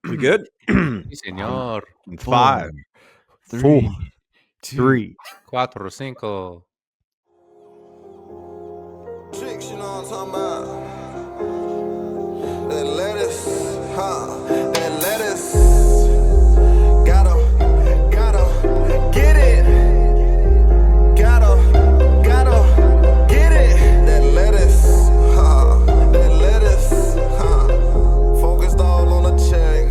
We good? Sí, señor. Five, four, Three, two. three. 4, 5. Tricks, you know what I'm talking about? That lettuce, that lettuce. Gotta get it. Gotta get it. That lettuce, that lettuce, focused all on the check.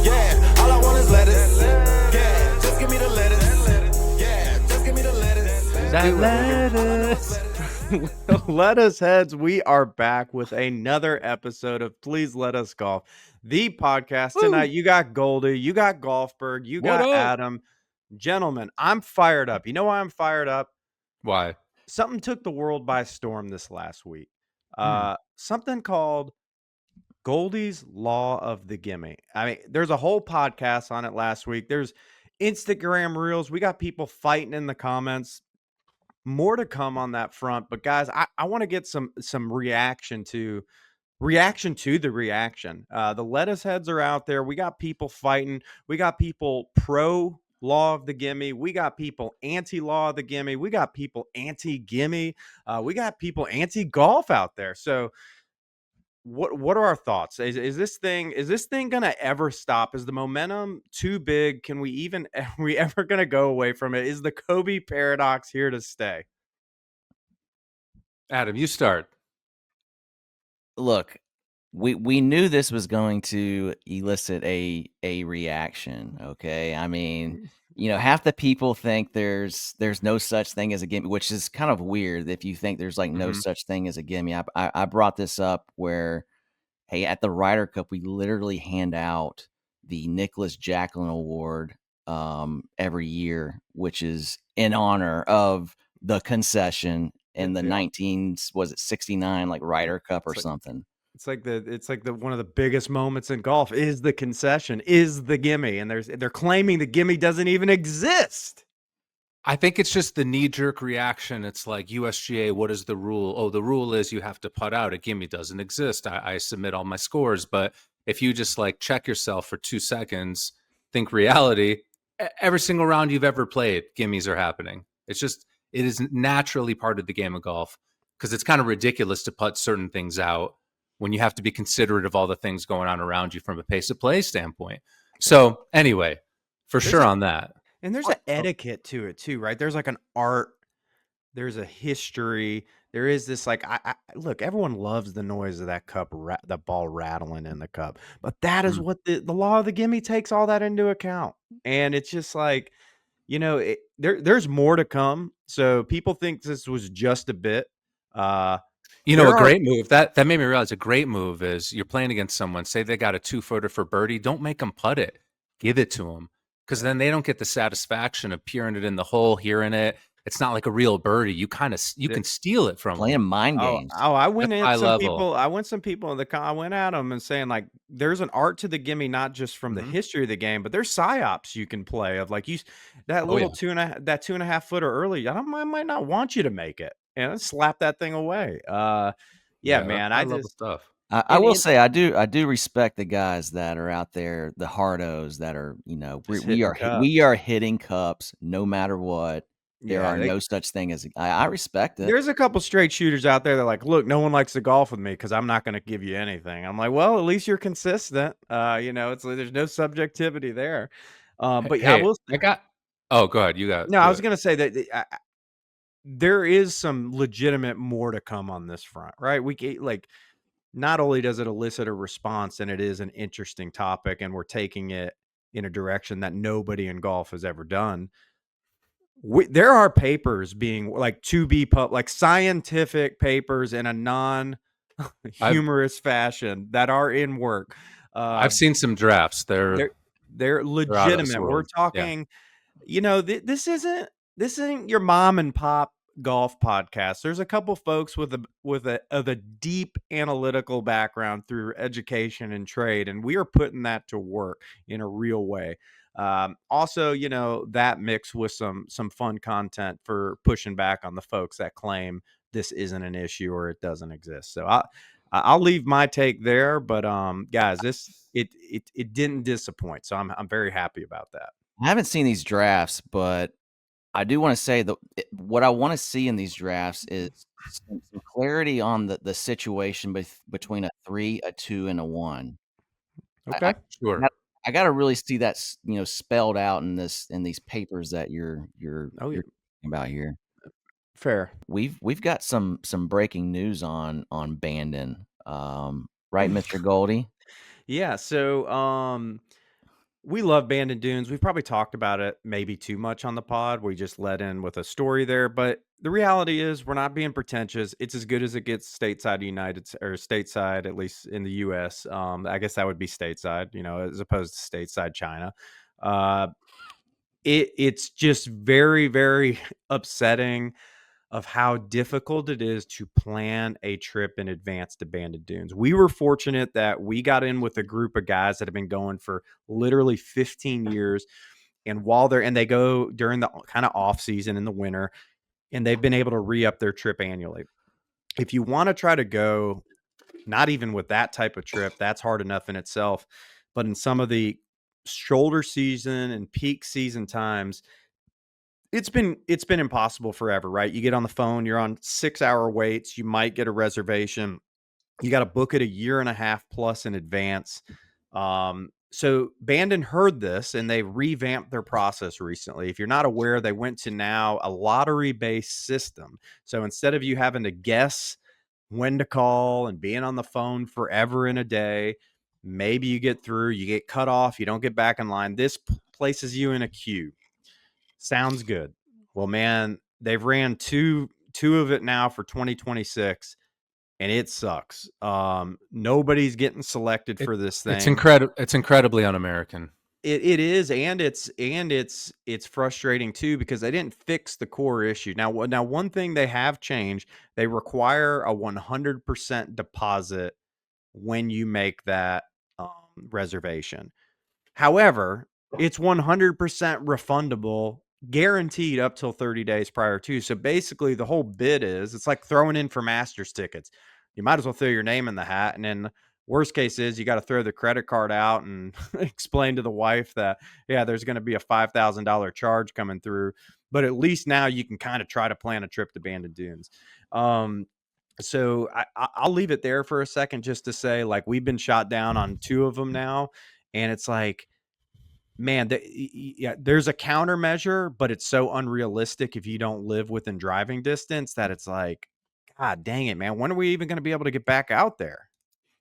Yeah, all I want is lettuce. Yeah, just give me the lettuce. Yeah, just give me the lettuce. Lettuce heads, we are back with another episode of Please Let Us Golf, the podcast. Tonight, you got Goldie, you got Golfberg, you What got up? Adam. Gentlemen, I'm fired up. You know why I'm fired up? Why? Something took the world by storm this last week. Hmm. Something called Goldie's Law of the Gimme. I mean, there's a whole podcast on it last week. There's Instagram reels. We got people fighting in the comments. More to come on that front. But guys, I want to get some reaction to the reaction. The lettuce heads are out there. We got people fighting. We got people pro law of the gimme. We got people anti law of the gimme. We got people anti gimme. We got people anti golf out there. So what are our thoughts? Is this thing gonna ever stop? Is the momentum too big? Can we even are we ever gonna go away from it? Is the Kobe paradox here to stay? Adam, you start. Look, we knew this was going to elicit a reaction. Okay, I mean, half the people think there's no such thing as a gimme, which is kind of weird if you think there's like no Mhm. such thing as a gimme. I brought this up where, hey, at the Ryder Cup, we literally hand out the Nicholas Jacqueline Award every year, which is in honor of the concession in the Yeah. 69 like Ryder Cup or It's like- something. It's like the one of the biggest moments in golf is the concession, is the gimme, and they're claiming the gimme doesn't even exist. I think it's just the knee-jerk reaction. It's like USGA, what is the rule? Oh, the rule is you have to putt out. A gimme doesn't exist. I submit all my scores. But if you just like check yourself for 2 seconds, think reality, every single round you've ever played, gimmies are happening. It is naturally part of the game of golf because it's kind of ridiculous to putt certain things out when you have to be considerate of all the things going on around you from a pace of play standpoint. So anyway, for sure on that. And there's an etiquette to it too, right? There's like an art, there's a history. There is this like I look, everyone loves the noise of that cup, the ball rattling in the cup, but that is what the law of the gimme takes all that into account. And it's just like, there's more to come. So people think this was just a bit. A There are- great move that made me realize a great move is you're playing against someone. Say they got a 2-footer for birdie. Don't make them putt it. Give it to them because then they don't get the satisfaction of peering it in the hole, hearing it. It's not like a real birdie. You can steal it from them. Playing mind games. I went That's at high some level. people. I went some people in the. I went at them and saying like, there's an art to the gimme, not just from the history of the game, but there's psyops you can play of like that little 2.5 footer early. I might not want you to make it, and slap that thing away. Yeah, man. I love just stuff. I will say I do respect the guys that are out there, the hardos that are, we are hitting cups no matter what. There are no such thing as I respect it. There's a couple straight shooters out there that are like, look, no one likes to golf with me because I'm not going to give you anything. I'm like, well, at least you're consistent. It's like there's no subjectivity there. But Hey, go ahead. You got. No, I was going to say that there is some legitimate more to come on this front, right? Not only does it elicit a response, and it is an interesting topic, and we're taking it in a direction that nobody in golf has ever done. There are papers being like like scientific papers in a non-humorous fashion that are in work. I've seen some drafts. They're legitimate. We're talking, this isn't your mom and pop golf podcast. There's a couple folks with a deep analytical background through education and trade, and we are putting that to work in a real way. Also, that mixed with some fun content for pushing back on the folks that claim this isn't an issue or it doesn't exist. So I'll leave my take there, but guys, it didn't disappoint, so I'm very happy about that. I haven't seen these drafts, but I do want to say that what I want to see in these drafts is some clarity on the situation between a 3, a 2, and a 1. I Okay. Sure. I got to really see that spelled out in these papers that Oh yeah, you're talking about here. fair. We've got some breaking news on Bandon, right, Mr. Goldie? Yeah, so we love Bandon Dunes. We've probably talked about it maybe too much on the pod. We just let in with a story there, but the reality is we're not being pretentious. It's as good as it gets stateside or stateside, at least in the US. I guess that would be stateside, as opposed to stateside China. Uh it's just very, very upsetting of how difficult it is to plan a trip in advance to Bandon Dunes. We were fortunate that we got in with a group of guys that have been going for literally 15 years. And they go during the kind of off season in the winter, and they've been able to re-up their trip annually. If you want to try to go, not even with that type of trip, that's hard enough in itself. But in some of the shoulder season and peak season times, it's been impossible forever, right? You get on the phone, you're on 6-hour waits, you might get a reservation. You got to book it a year and a half plus in advance. So Bandon heard this and they revamped their process recently. If you're not aware, they went to now a lottery-based system. So instead of you having to guess when to call and being on the phone forever in a day, maybe you get through, you get cut off, you don't get back in line. This places you in a queue. Sounds good. Well, man, they've ran two of it now for 2026, and it sucks. Nobody's getting selected for this It's thing. It's incredibly un-American. It is, and it's frustrating too because they didn't fix the core issue. Now one thing they have changed, they require a 100% deposit when you make that reservation. However, it's 100% refundable, guaranteed up till 30 days prior to. So basically, the whole bid is it's like throwing in for Masters tickets. You might as well throw your name in the hat. And then, worst case is you got to throw the credit card out and explain to the wife that, yeah, there's going to be a $5,000 charge coming through. But at least now you can kind of try to plan a trip to Bandon Dunes. So I'll leave it there for a second just to say, like, we've been shot down on 2 of them now. And it's like, man, yeah, there's a countermeasure, but it's so unrealistic if you don't live within driving distance that it's like, God dang it, man. When are we even going to be able to get back out there?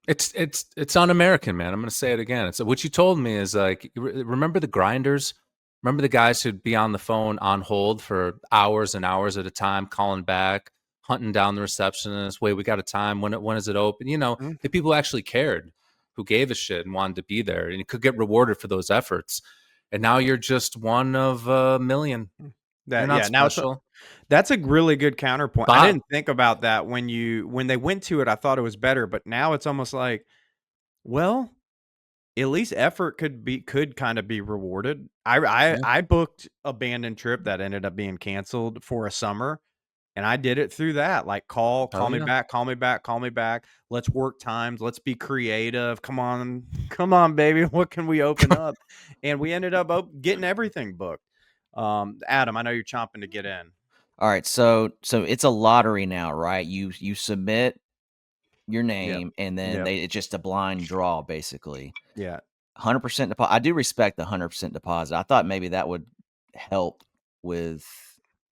It's un-American, man. I'm going to say it again. It's what you told me is like, remember the grinders? Remember the guys who'd be on the phone on hold for hours and hours at a time, calling back, hunting down the receptionist. Wait, we got a time. When is it open? Mm. The people who actually cared, who gave a shit and wanted to be there, and you could get rewarded for those efforts. And now you're just one of a million. You're not Now special. that's a really good counterpoint. I Bob, didn't think about that when they went to it. I thought it was better, but now it's almost like, well, at least effort could kind of be rewarded. Yeah. I booked a abandoned trip that ended up being canceled for a summer, and I did it through that. Like, call me yeah. back, call me back, call me back. Let's work times. Let's be creative. Come on, come on, baby. What can we open up? And we ended up getting everything booked. Adam, I know you're chomping to get in. All right, so it's a lottery now, right? You submit your Yep. name, and then Yep. it's just a blind draw, basically. Yeah. 100% deposit. I do respect the 100% deposit. I thought maybe that would help with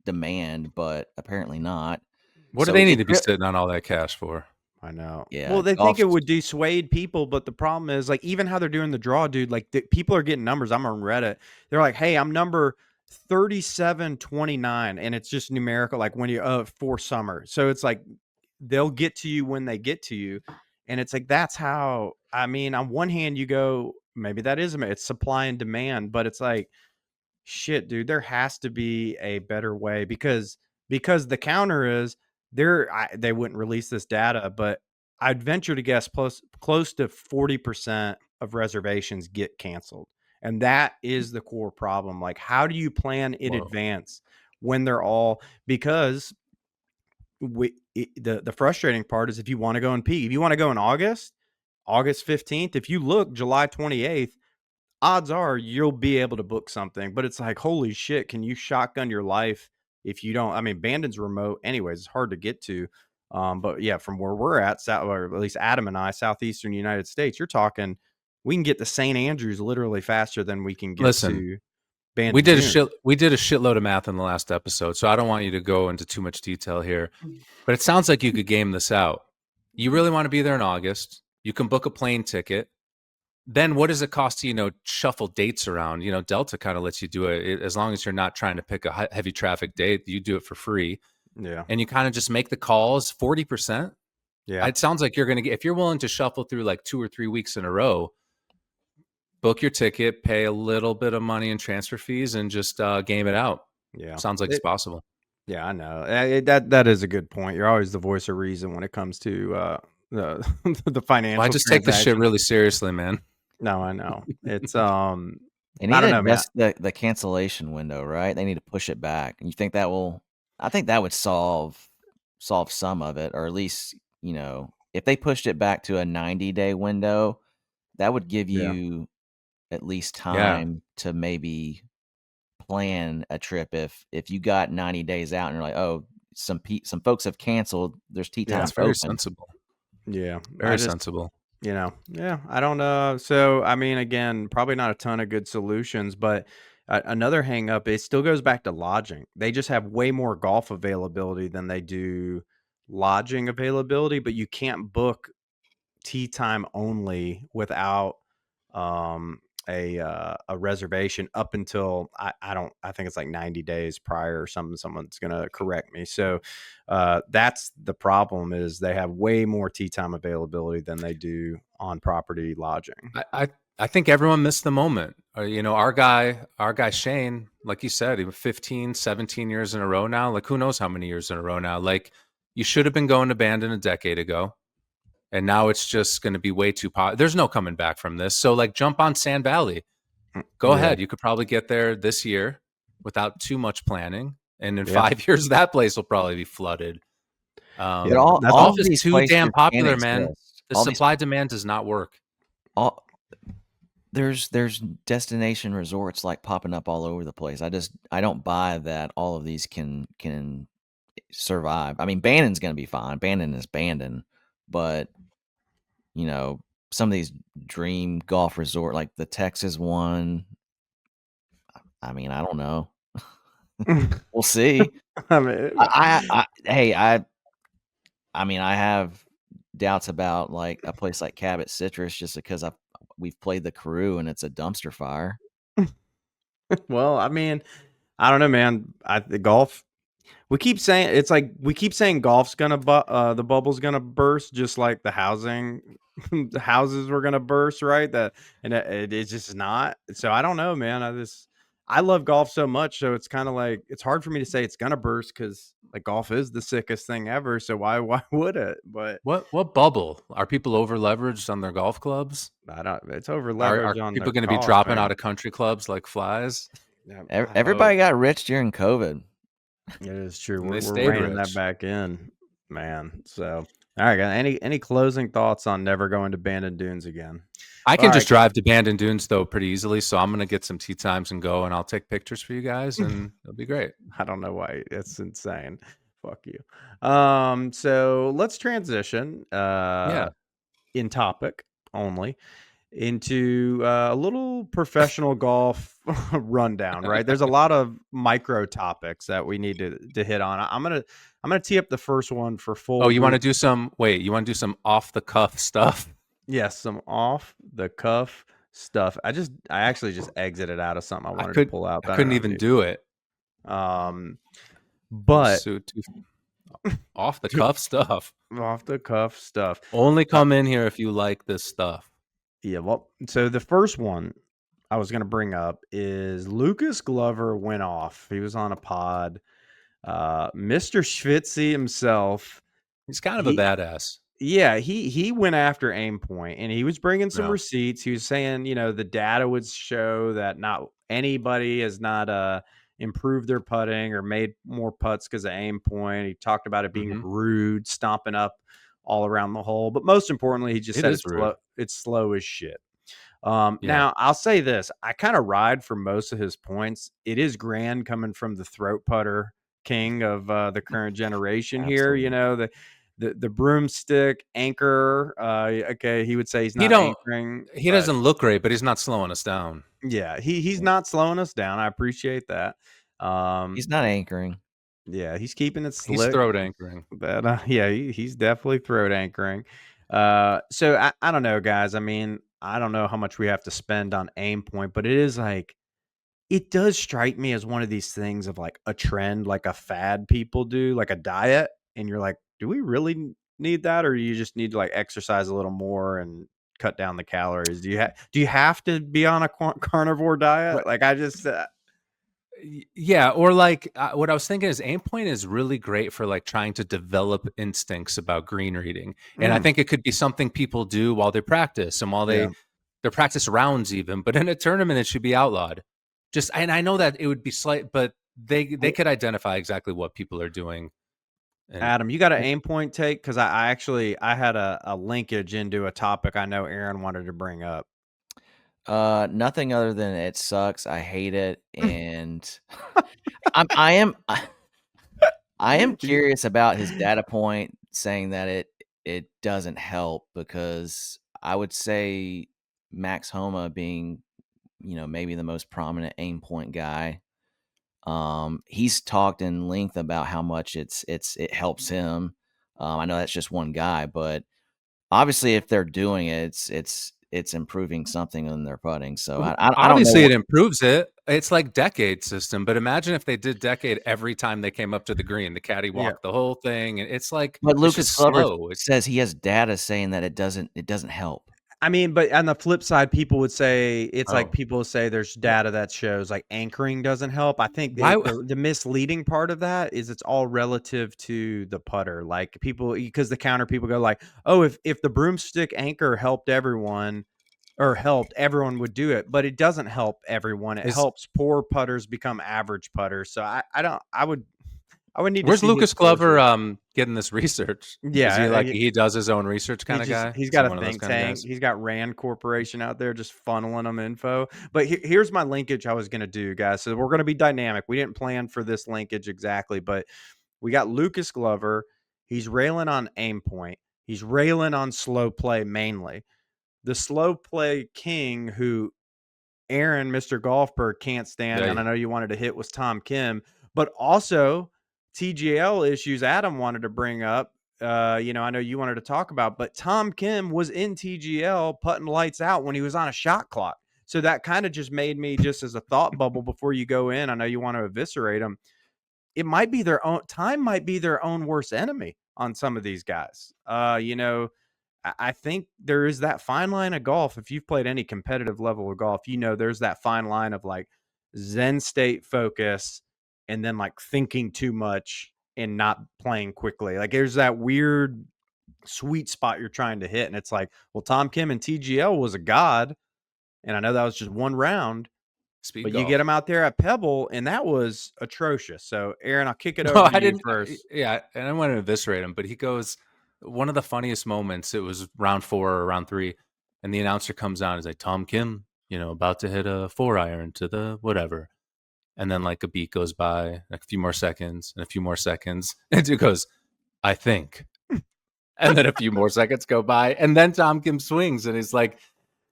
demand, but apparently not. What do So they need it to be re- sitting on all that cash for? I know. Yeah, Well, they think golf's it would dissuade people, but the problem is, like, even how they're doing the draw, dude, like, people are getting numbers. I'm on Reddit. They're like, hey, I'm number 3729, and it's just numerical, like when you for summer. So it's like they'll get to you when they get to you. And it's like, that's how, I mean, on one hand, you go, maybe that is, it's supply and demand, but it's like, shit, dude, there has to be a better way because the counter is they wouldn't release this data, but I'd venture to guess close to 40% of reservations get canceled. And that is the core problem. Like, how do you plan in Whoa. advance when they're all, because the frustrating part is if you want to go in peak, if you want to go in August 15th, if you look July 28th, odds are you'll be able to book something. But it's like, holy shit, can you shotgun your life if you don't? I mean, Bandon's remote anyways, it's hard to get to. But yeah, from where we're at, or at least Adam and I, southeastern United States, you're talking we can get to St. Andrews literally faster than we can get Listen, to Bandon we did Dunes. we did a shitload of math in the last episode, so I don't want you to go into too much detail here. But it sounds like you could game this out. You really want to be there in August. You can book a plane ticket. Then what does it cost to, shuffle dates around? Delta kind of lets you do it as long as you're not trying to pick a heavy traffic date. You do it for free. Yeah. And you kind of just make the calls 40%. Yeah. It sounds like you're going to get, if you're willing to shuffle through like 2 or 3 weeks in a row, book your ticket, pay a little bit of money in transfer fees, and just game it out. Yeah. Sounds like it's possible. Yeah, I know. That is a good point. You're always the voice of reason when it comes to the financial. Well, I just take this shit really seriously, man. No, I know. It's They need I don't to know, man. adjust the cancellation window, right? They need to push it back. And you think that will? I think that would solve some of it, or at least if they pushed it back to a 90-day window, that would give Yeah. you at least time to maybe plan a trip. If you got 90 days out and you're like, oh, some folks have canceled, there's tea Yeah, times That's very open. sensible. Yeah, Very sensible. Yeah, I don't know. So, I mean, again, probably not a ton of good solutions, but another hang up, it still goes back to lodging. They just have way more golf availability than they do lodging availability, but you can't book tee time only without a reservation up until I think it's like 90 days prior or something. Someone's gonna correct me. So that's the problem, is they have way more tee time availability than they do on property lodging. I think everyone missed the moment. Our guy Shane, like you said, he was 15, 17 years in a row now. Like, who knows how many years in a row now? Like, you should have been going to Bandon a decade ago. And now it's just going to be way too there's no coming back from this. So, like, jump on Sand Valley. Go ahead. You could probably get there this year without too much planning. And in 5 years, that place will probably be flooded. But all is these too places damn popular, can't man. exist. The supply demand does not work. There's destination resorts like popping up all over the place. I don't buy that all of these can survive. I mean, Bandon's going to be fine. Bandon is Bandon, but some of these dream golf resort, like the Texas one, I mean, I don't know. We'll see. I mean, I mean, I have doubts about like a place like Cabot Citrus just because we've played the Karoo and it's a dumpster fire. well, I mean, I don't know, man. The golf. We keep saying golf's gonna the bubble's gonna burst, just like the the houses were gonna burst, right? It's just not. So I don't know, man. I love golf so much, so it's kind of like it's hard for me to say it's gonna burst because like golf is the sickest thing ever. So why would it? But what bubble? Are people over leveraged on their golf clubs? I don't. It's over leveraged on. Are people going to be dropping out of country clubs like flies? Yeah, everybody got rich during COVID. It is true. We're stayed reining rich. that back in, man. So, all right, guys. Any closing thoughts on never going to Bandon Dunes again? I can just drive to Bandon Dunes though pretty easily, so I'm gonna get some tee times and go, and I'll take pictures for you guys, and it'll be great. I don't know why. It's insane. Fuck you. So let's transition. In topic only into a little professional golf rundown, right? There's a lot of micro topics that we need to hit on. I'm gonna tee up the first one for full. Oh, you want to do some off the cuff stuff? Yes, some off the cuff stuff. I actually just exited out of something I wanted to pull out. I couldn't even do it. But off the cuff stuff. Off the cuff stuff. Only come in here if you like this stuff. Yeah, well, so the first one I was going to bring up is Lucas Glover went off. He was on a pod. Mr. Schwitzy himself. He's kind of a badass. Yeah, he went after Aim Point, and he was bringing some receipts. He was saying, the data would show that not anybody is not improved their putting or made more putts because of aim point. He talked about it being Mhm. rude, stomping up all around the hole. But most importantly, he just It said is rude. it's slow as shit. Yeah. Now I'll say this: I kind of ride for most of his points. It is grand coming from the throat putter king of the current generation here. You Absolutely. know, the broomstick anchor. Okay, he would say he's He not don't anchoring, he but doesn't look great, but he's not slowing us down. yeah, he's not slowing us down. I appreciate that. He's not anchoring. Yeah, he's keeping it He's slick. throat anchoring. But yeah, he's definitely throat anchoring. So I don't know, guys. I mean, I don't know how much we have to spend on aim point, but it is like it does strike me as one of these things of like a trend, like a fad people do, like a diet, and you're like, do we really need that, or do you just need to like exercise a little more and cut down the calories? Do you have to be on a carnivore diet? Right. Like I just Yeah, or like what I was thinking is aim point is really great for like trying to develop instincts about green reading. And I mm, think it could be something people do while they practice and while yeah. their practice rounds even, but in a tournament it should be outlawed. Just and I know that it would be slight, but they could identify exactly what people are doing. And Adam, you got an aim point take? Because I actually I had a linkage into a topic I know Aaron wanted to bring up. Nothing other than it sucks. I hate it, and I am I am curious about his data point saying that it doesn't help, because I would say Max Homa being, maybe the most prominent aim point guy, he's talked in length about how much it helps him. I know that's just one guy, but obviously if they're doing it, it's improving something in their putting. So I don't know obviously it what. improves it. It's like decade system, but imagine if they did decade every time they came up to the green, the caddy Yeah. walked the whole thing, and it's like But it's Lucas just Glover slow. says he has data saying that it doesn't help. I mean, but on the flip side, people would say it's like Oh, people say there's wh- data that shows like anchoring doesn't help. I think why? the misleading part of that is it's all relative to the putter. Like people, because the counter people go like, oh, if the broomstick anchor helped everyone or helped, everyone would do it, but it doesn't help everyone. It Is helps poor putters become average putters. So I don't I would need to Where's see his Lucas Glover sources. getting this research? Is he Yeah, like he does his own research kind of guy? he's Is he got a one of those think kind of tank. guys? He's got Rand Corporation out there just funneling them info. But here's my linkage I was going to do, guys. So we're going to be dynamic. We didn't plan for this linkage exactly, but we got Lucas Glover. He's railing on aim point. He's railing on slow play mainly. The slow play king who Aaron, Mr. Golfberg, can't stand, and Yeah. I know you wanted to hit was Tom Kim, but also TGL issues Adam wanted to bring up. I know you wanted to talk about, but Tom Kim was in TGL putting lights out when he was on a shot clock. So that kind of just made me, just as a thought bubble before you go in, I know you want to eviscerate them. It might be their own time, might be their own worst enemy on some of these guys. I think there is that fine line of golf. If you've played any competitive level of golf, there's that fine line of like Zen state focus and then like thinking too much and not playing quickly. Like there's that weird sweet spot you're trying to hit. And it's like, well, Tom Kim and TGL was a god. And I know that was just one round, Speed but you get golf. him out there at Pebble and that was atrocious. So, Aaron, I'll kick it No, over to I you didn't. first. Yeah, and I want to eviscerate him, but he goes one of the funniest moments. It was round 4 or round 3, and the announcer comes on. He's like, "Tom Kim, about to hit a 4-iron to the whatever," and then like a beat goes by, a few more seconds, and a few more seconds, and it goes, "I think," and then a few more seconds go by, and then Tom Kim swings, and he's like.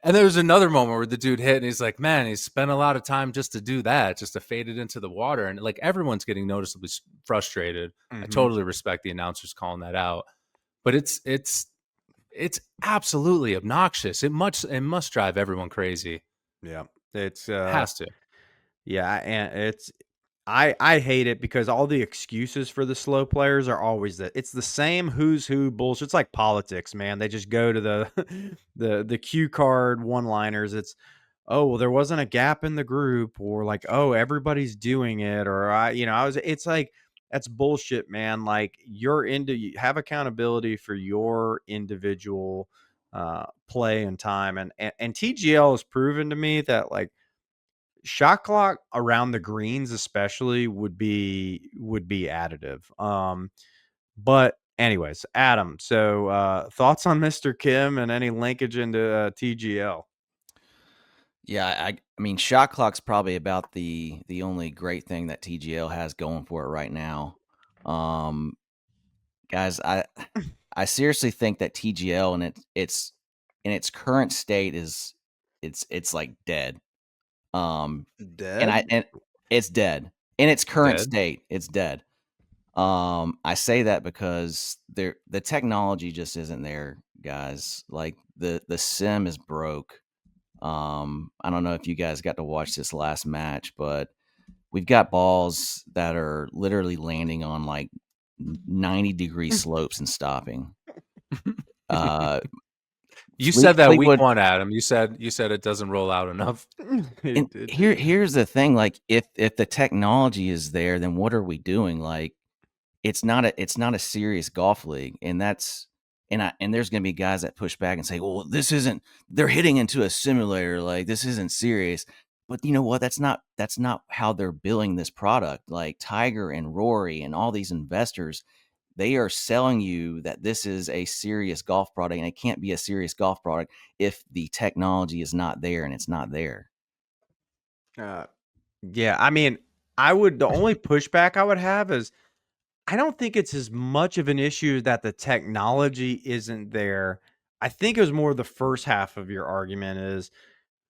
And there was another moment where the dude hit, and he's like, "Man, he spent a lot of time just to do that, just to fade it into the water." And like everyone's getting noticeably frustrated. I Mm-hmm. totally respect the announcers calling that out, but it's absolutely obnoxious. It must drive everyone crazy. Yeah. It's Has to. Yeah, and I hate it because all the excuses for the slow players are always that it's the same who's who bullshit. It's like politics, man. They just go to the the cue card one-liners. It's oh, well, there wasn't a gap in the group, or like, oh, everybody's doing it, or it's like that's bullshit, man. Like you have accountability for your individual play and time, and TGL has proven to me that like shot clock around the greens especially would be additive. But anyways, Adam, so thoughts on Mr. Kim and any linkage into TGL? Yeah, I mean, shot clock's probably about the only great thing that TGL has going for it right now. Guys, I seriously think that TGL and it's in its current state is it's like dead. And Dead? it's dead. In its current Dead? state, it's dead. I say that because the technology just isn't there, guys. Like the sim is broke. I don't know if you guys got to watch this last match, but we've got balls that are literally landing on like 90-degree slopes and stopping. You said that week Fleetwood, one, Adam. You said it doesn't roll out enough. and here's the thing: like, if the technology is there, then what are we doing? Like, it's not a serious golf league, and there's gonna be guys that push back and say, well, they're hitting into a simulator, like this isn't serious. But you know what? That's not how they're billing this product. Like Tiger and Rory and all these investors, they are selling you that this is a serious golf product, and it can't be a serious golf product if the technology is not there, and it's not there. Yeah, I mean, the only pushback I would have is I don't think it's as much of an issue that the technology isn't there. I think it was more the first half of your argument is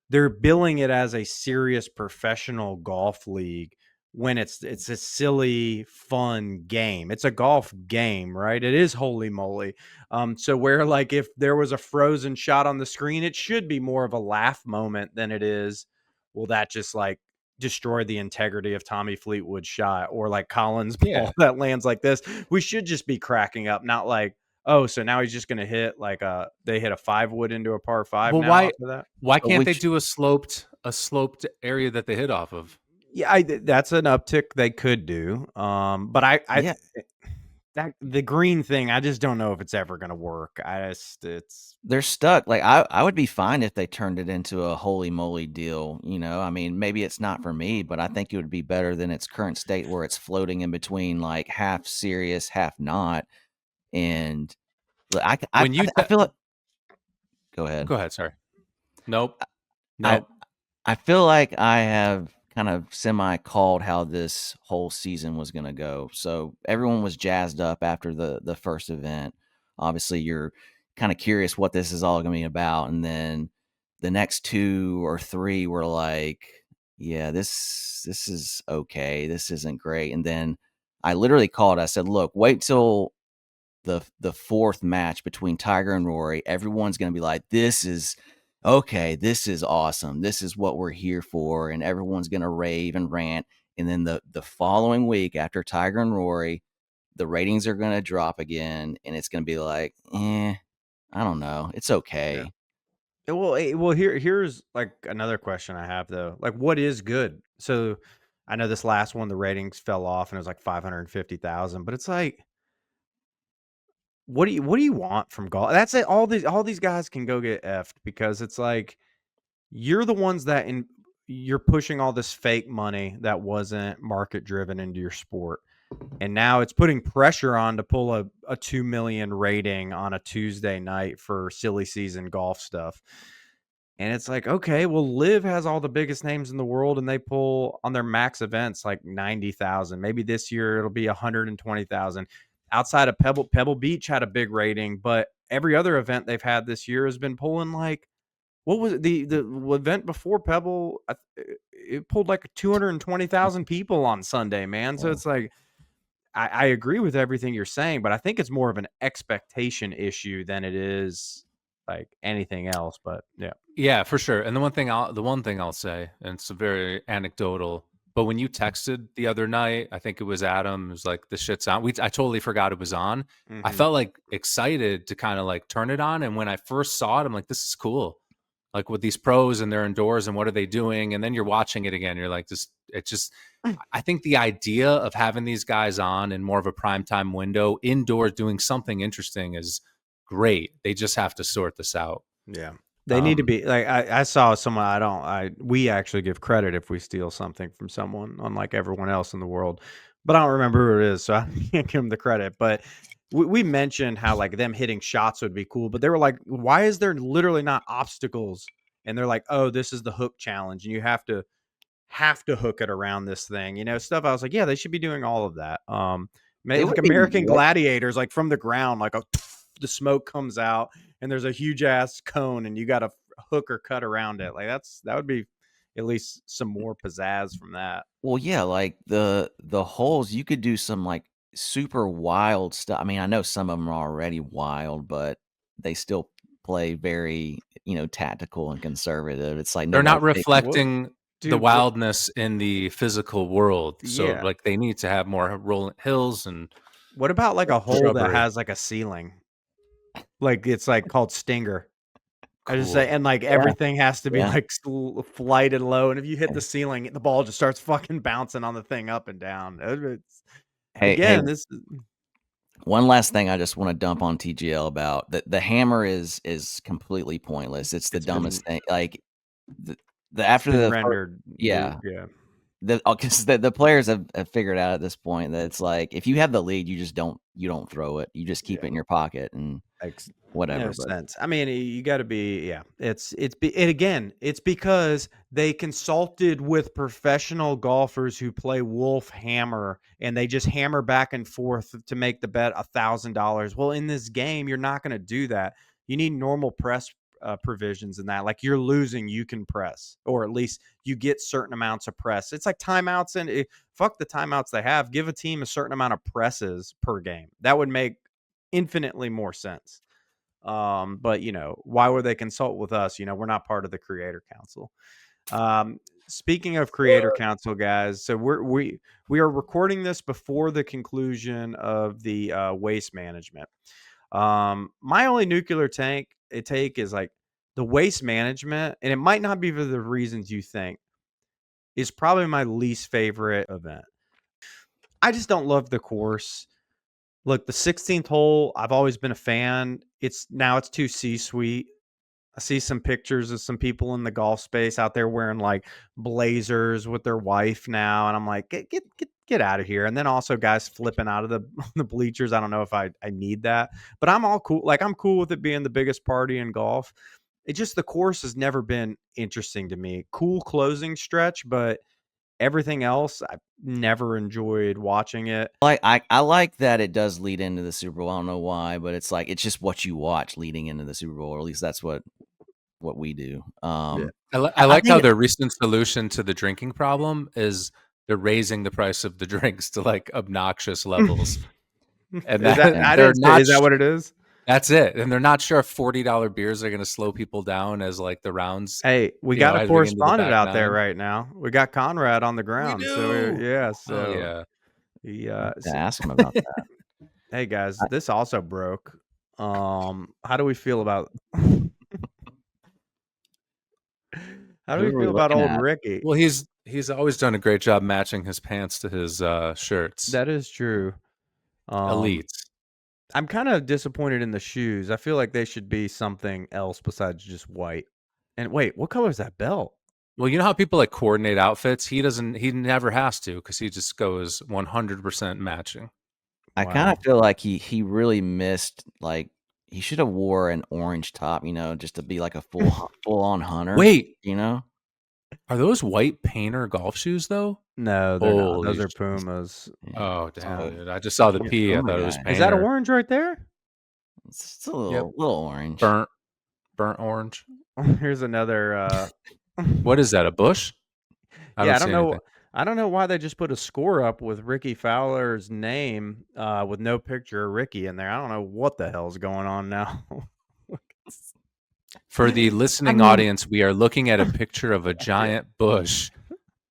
they're billing it as a serious professional golf league when it's a silly, fun game. It's a golf game, right? It is holy moly. So where like if there was a frozen shot on the screen, it should be more of a laugh moment than it is. Will that just like destroy the integrity of Tommy Fleetwood's shot or like Collins' Yeah. ball that lands like this? We should just be cracking up, not like, oh, so now he's just going to hit like they hit a 5-wood into a par 5 Well, now off of that? why But can't they do a sloped area that they hit off of? Yeah, that's an uptick they could do. But Yeah. that the green thing, I just don't know if it's ever going to work. They're stuck. Like I would be fine if they turned it into a holy moly deal. You know, I mean, maybe it's not for me, but I think it would be better than its current state where it's floating in between like half serious, half not. And I feel like. Go ahead. Go ahead. Sorry. Nope. I feel like I have kind of semi called how this whole season was going to go. So everyone was jazzed up after the first event. Obviously, you're kind of curious what this is all going to be about, and then the next 2 or 3 were like, yeah, this is okay. This isn't great. And then I literally called. I said, look, wait till the fourth match between Tiger and Rory. Everyone's going to be like, this is okay. This is awesome. This is what we're here for. And everyone's going to rave and rant. And then the following week after Tiger and Rory, the ratings are going to drop again. And it's going to be like, I don't know. It's okay. Yeah. Well, here's like another question I have though. Like, what is good? So I know this last one, the ratings fell off and it was like 550,000, but it's like, what do you want from golf? That's it. All these guys can go get effed because it's like you're the ones that you're pushing all this fake money that wasn't market driven into your sport. And now it's putting pressure on to pull a 2 million rating on a Tuesday night for silly season golf stuff. And it's like, okay, well, Live has all the biggest names in the world and they pull on their max events like 90,000. Maybe this year it'll be 120,000. Outside of Pebble Beach had a big rating, but every other event they've had this year has been pulling like, what was it? The event before Pebble? It pulled like 220,000 people on Sunday, man. So it's like, I agree with everything you're saying, but I think it's more of an expectation issue than it is like anything else. But yeah, for sure. And the one thing I'll say, and it's very anecdotal, but when you texted the other night, I think it was Adam, it was like, the shit's on. I totally forgot it was on. mm-hmm. I felt like excited to kind of like turn it on. And when I first saw it, I'm like, this is cool. Like with these pros and they're indoors and what are they doing? And then you're watching it again. You're like, I think the idea of having these guys on in more of a primetime window indoors doing something interesting is great. They just have to sort this out. Yeah. They need to be like I saw someone we actually give credit if we steal something from someone, unlike everyone else in the world. But I don't remember who it is, so I can't give them the credit. But we mentioned how like them hitting shots would be cool, but they were like, why is there literally not obstacles? And they're like, oh, this is the hook challenge, and you have to hook it around this thing, stuff. I was like, yeah, they should be doing all of that. It Maybe like would be American more. Gladiators, like from the ground, like the smoke comes out and there's a huge ass cone and you got to hook or cut around it. Like that would be at least some more pizzazz from that. Well, yeah, like the holes, you could do some like super wild stuff. I mean, I know some of them are already wild, but they still play very, tactical and conservative. It's like They're not nobody's taking. reflecting the Dude, wildness in the physical world. So Yeah. like they need to have more rolling hills and What about like a hole that shrubbery. has like a ceiling? Like it's like called Stinger. I just Cool. say, and like everything has to be Yeah. like flighted low, and if you hit the ceiling, the ball just starts fucking bouncing on the thing up and down. It's, Hey, again, this is one last thing I just want to dump on TGL about the hammer is completely pointless. It's the It's been- dumbest thing. Like the after been the rendered. yeah. Yeah. Because the players have figured out at this point that it's like if you have the lead, you don't throw it. You just keep it in your pocket and whatever. No sense. I mean, you got to be, it's because they consulted with professional golfers who play Wolf Hammer, and they just hammer back and forth to make the bet $1,000. Well, in this game, you're not going to do that. You need normal press provisions in that. Like you're losing, you can press, or at least you get certain amounts of press. It's like timeouts, and fuck the timeouts they have. Give a team a certain amount of presses per game. That would make infinitely more sense. But why would they consult with us? We're not part of the Creator Council. Speaking of Creator Council, guys, so we are recording this before the conclusion of the waste management. My only nuclear take is like the waste management, and it might not be for the reasons you think, is probably my least favorite event. I just don't love the course. Look, the 16th hole, I've always been a fan. It's too C-suite. I see some pictures of some people in the golf space out there wearing like blazers with their wife now, and I'm like, get out of here. And then also guys flipping out of the bleachers. I don't know if I need that, but I'm all cool. Like I'm cool with it being the biggest party in golf. It just, the course has never been interesting to me. Cool closing stretch, but everything else, I've never enjoyed watching it. I like that it does lead into the Super Bowl. I don't know why, but it's like it's just what you watch leading into the Super Bowl, or at least that's what we do. I like how their recent solution to the drinking problem is they're raising the price of the drinks to like obnoxious levels. And is that what it is? That's it. And they're not sure if $40 beers are going to slow people down as like the rounds. Hey, we got a correspondent out there right now. We got Conrad on the ground. So ask him about that. Hey guys, this also broke. How do we feel about old Ricky? Well, he's always done a great job matching his pants to his shirts. That is true. Elite. I'm kind of disappointed in the shoes. I feel like they should be something else besides just white. And wait, what color is that belt? Well, you know how people like coordinate outfits? He never has to, because he just goes 100% matching. I kind of feel like he really missed, like he should have wore an orange top, just to be like a full on hunter. Wait, are those white Painter golf shoes though? No, they're not. Those are Pumas. Oh damn! Dude. I just saw the P. I thought it was Painter. Is that orange right there? It's a little orange, burnt orange. Here's another. What is that? A bush? I don't know. I don't know why they just put a score up with Ricky Fowler's name with no picture of Ricky in there. I don't know what the hell's going on now. For the listening audience, we are looking at a picture of a giant bush,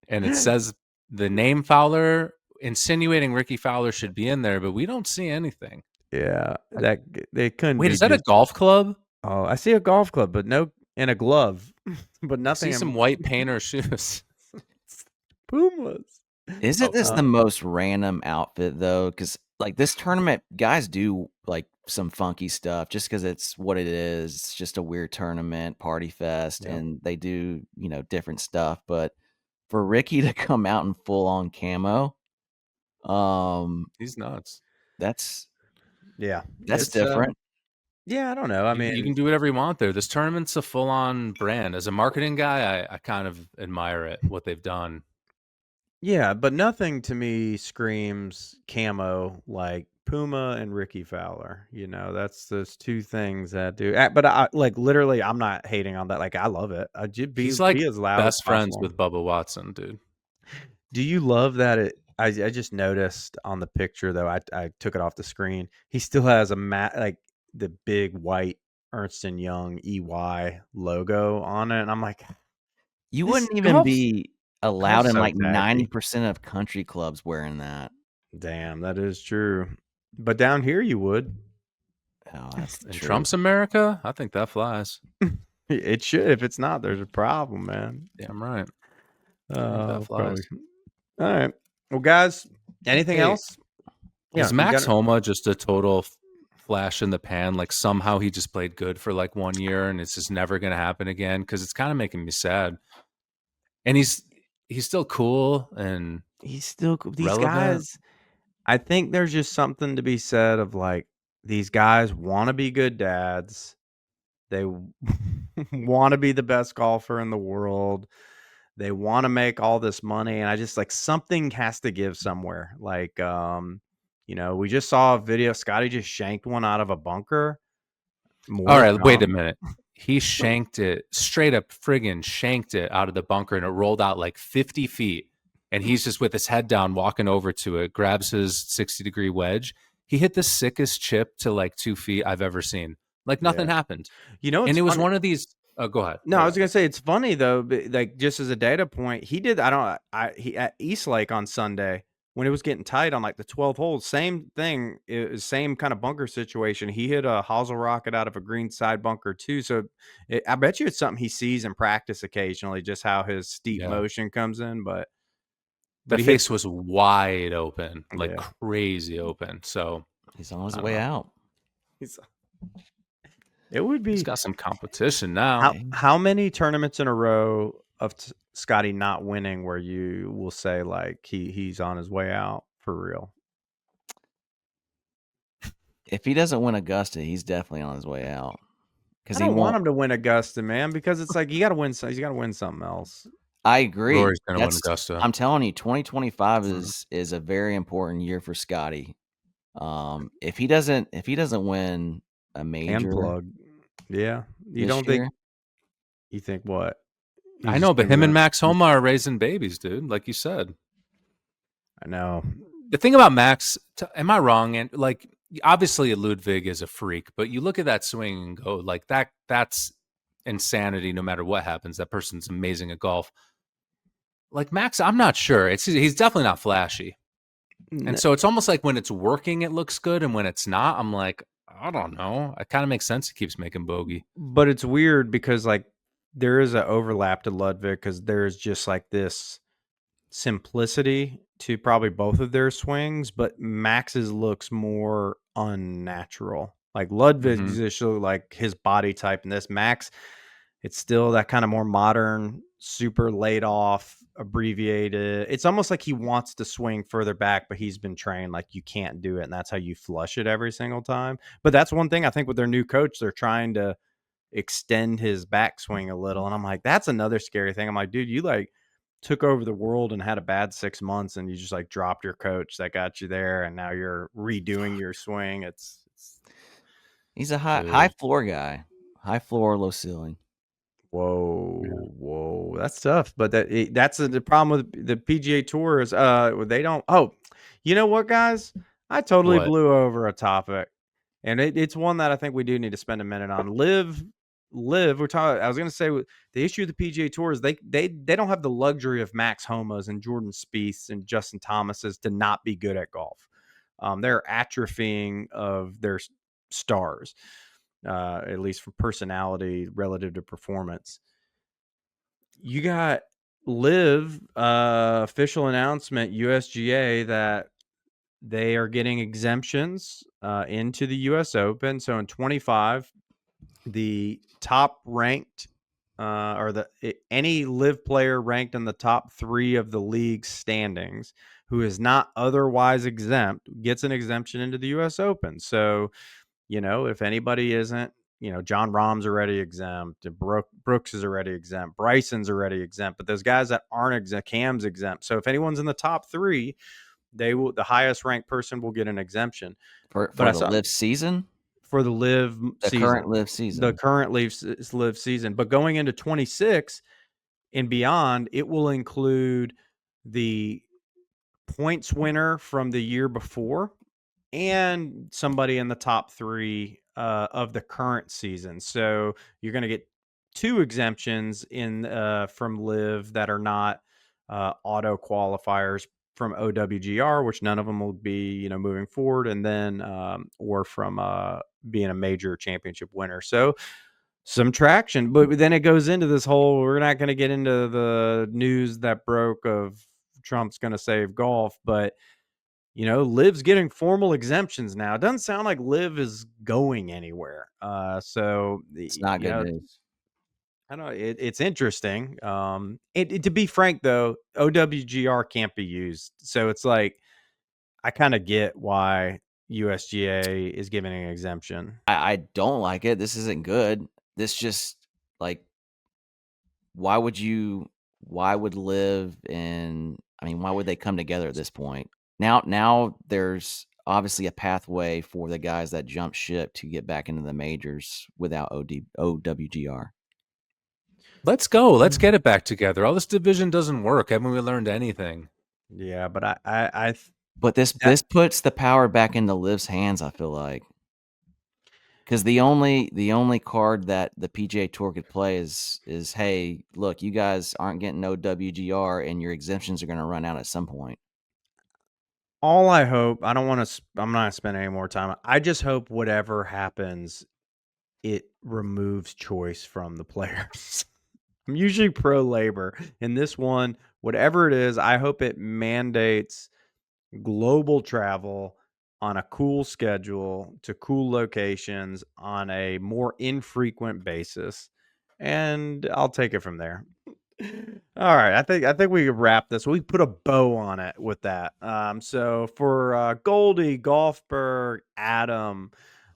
and it says the name Fowler, insinuating Ricky Fowler should be in there, but we don't see anything. Yeah, that they couldn't. Wait, is that a golf club? Oh, I see a golf club, but no, and a glove, but nothing. I see some white Painter shoes. Pumas. Isn't this the most random outfit though? Because like this tournament, guys do like some funky stuff just because it's what it is. It's just a weird tournament, party fest, Yep. and they do, different stuff. But for Ricky to come out in full on camo, He's nuts. that's Yeah. It's different. yeah, I don't know. I You mean, can do whatever you want there. This tournament's a full on brand. As a marketing guy, I kind of admire it, what they've done. yeah, but nothing to me screams camo like Puma and Ricky Fowler. That's those two things that do. But I like literally, I'm not hating on that. Like, I love it. Just He's like be as loud as best friends possible. with Bubba Watson, dude. Do you love that? I just noticed on the picture though. I took it off the screen. He still has a like the big white Ernst and Young EY logo on it, and I'm like, You this wouldn't even golf's be allowed golf's in so like tacky. 90% of country clubs wearing that. Damn, that is true. But down here, you would. Oh, that's the In truth. Trump's America, I think that flies. It should. If it's not, there's a problem, man. Damn right. I think that Probably. flies. All right. Well, guys, anything Hey, else? Is you Max got it. Homa just a total flash in the pan? Like somehow he just played good for like 1 year and it's just never going to happen again? Because it's kind of making me sad. And he's still cool and He's still cool. These relevant. guys, I think there's just something to be said of like these guys want to be good dads. They want to be the best golfer in the world. They want to make all this money, and I just like something has to give somewhere. Like, we just saw a video. Scotty just shanked one out of a bunker. More All to right, wait a come. minute. He shanked it, straight up friggin' shanked it out of the bunker, and it rolled out like 50 feet. And he's just with his head down, walking over to it, grabs his 60-degree wedge. He hit the sickest chip to like 2 feet I've ever seen. Like nothing Yeah. happened. It's And it was funny. one of these. Oh, go ahead. No, Go I was ahead. gonna say it's funny though, but like just as a data point, he did. He at Eastlake on Sunday when it was getting tight on like the 12th hole. Same thing, same kind of bunker situation. He hit a hosel rocket out of a green side bunker too. So I bet you it's something he sees in practice occasionally, just how his steep Yeah. motion comes in. But The he hit, face was wide open, like yeah. crazy open. So He's on his I don't way know. out. It would He's be got some competition now. how many tournaments in a row of Scotty not winning where you will say like he's on his way out for real? If he doesn't win Augusta, he's definitely on his way out. I don't want him to win Augusta, man, because it's like you got to win. He's got to win something else. I agree. Rory's going to win Augusta. I'm telling you, 2025 is a very important year for Scotty. If he doesn't win a major, plug, yeah, you this don't year, think? You think what? I know, but him and Max Homa are raising babies, dude. Like you said. I know. The thing about Max, am I wrong? And like, obviously, Ludwig is a freak, but you look at that swing and go, like that's insanity. No matter what happens, that person's amazing at golf. Like Max, I'm not sure. He's definitely not flashy, and so it's almost like when it's working, it looks good, and when it's not, I'm like, I don't know. It kind of makes sense. He keeps making bogey, but it's weird because like there is an overlap to Ludwig because there's just like this simplicity to probably both of their swings, but Max's looks more unnatural. Like Ludwig's just like his body type, and this Max, it's still that kind of more modern, super laid off, abbreviated. It's almost like he wants to swing further back, but he's been trained like you can't do it, and that's how you flush it every single time. But that's one thing I think with their new coach, they're trying to extend his backswing a little, and I'm like, that's another scary thing. I'm like, dude, you like took over the world and had a bad 6 months, and you just like dropped your coach that got you there, and now you're redoing your swing. He's a high floor guy, high floor, low ceiling. Whoa, that's tough. But that's the problem with the PGA Tour is they don't. Oh, you know what, guys? I totally blew over a topic, and it's one that I think we do need to spend a minute on. Live. We're talking. I was going to say the issue of the PGA Tour is they don't have the luxury of Max Homas and Jordan Spieths and Justin Thomases to not be good at golf. They're atrophying of their stars. At least for personality relative to performance. You got Live official announcement USGA that they are getting exemptions into the U.S. Open. So in 25, the top ranked any live player ranked in the top 3 of the league standings who is not otherwise exempt gets an exemption into the U.S. Open. So, if anybody isn't, John Rahm's already exempt, Brooks is already exempt, Bryson's already exempt, but those guys that aren't exempt, Cam's exempt. So if anyone's in the top 3, the highest ranked person will get an exemption for but the live season. For the live season, current live season, the current live season. But going into 26 and beyond, it will include the points winner from the year before and somebody in the top 3 of the current season. So you're going to get 2 exemptions in from live that are not auto qualifiers from OWGR, which none of them will be, moving forward, and then or from being a major championship winner. So some traction, but then it goes into this whole, we're not going to get into the news that broke of Trump's going to save golf, but Liv's getting formal exemptions now. It doesn't sound like Liv is going anywhere. So it's not good news. I know it's interesting. To be frank, though, OWGR can't be used. So it's like, I kind of get why USGA is giving an exemption. I don't like it. This isn't good. This just like, why would Liv and why would they come together at this point? Now there's obviously a pathway for the guys that jump ship to get back into the majors without OWGR. Let's go. Let's get it back together. All this division doesn't work. Haven't we learned anything? Yeah, but But this puts the power back into Liv's hands, I feel like. Because the only card that the PGA Tour could play is hey, look, you guys aren't getting no WGR, and your exemptions are going to run out at some point. All I hope, I'm not spending any more time. I just hope whatever happens, it removes choice from the players. I'm usually pro labor. In this one, whatever it is, I hope it mandates global travel on a cool schedule to cool locations on a more infrequent basis. And I'll take it from there. All right, I think we could wrap this. We put a bow on it with that. So for Goldie, Golfberg, Adam,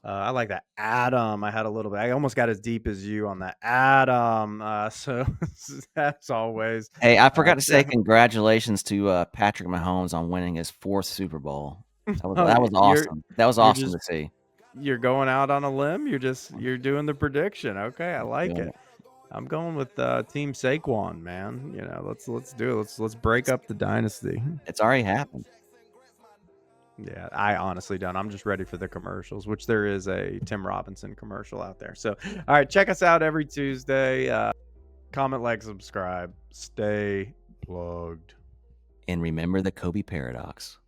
I like that. Adam, I had a little bit. I almost got as deep as you on that. Adam, so as always. Hey, I forgot to say congratulations to Patrick Mahomes on winning his 4th Super Bowl. That was awesome. That was awesome to see. You're going out on a limb. You're doing the prediction. Okay, I like it. I'm going with Team Saquon, man. Let's do it. Let's break up the dynasty. It's already happened. Yeah, I honestly don't. I'm just ready for the commercials, which there is a Tim Robinson commercial out there. So, all right, check us out every Tuesday. Comment, like, subscribe. Stay plugged. And remember the Kobe paradox.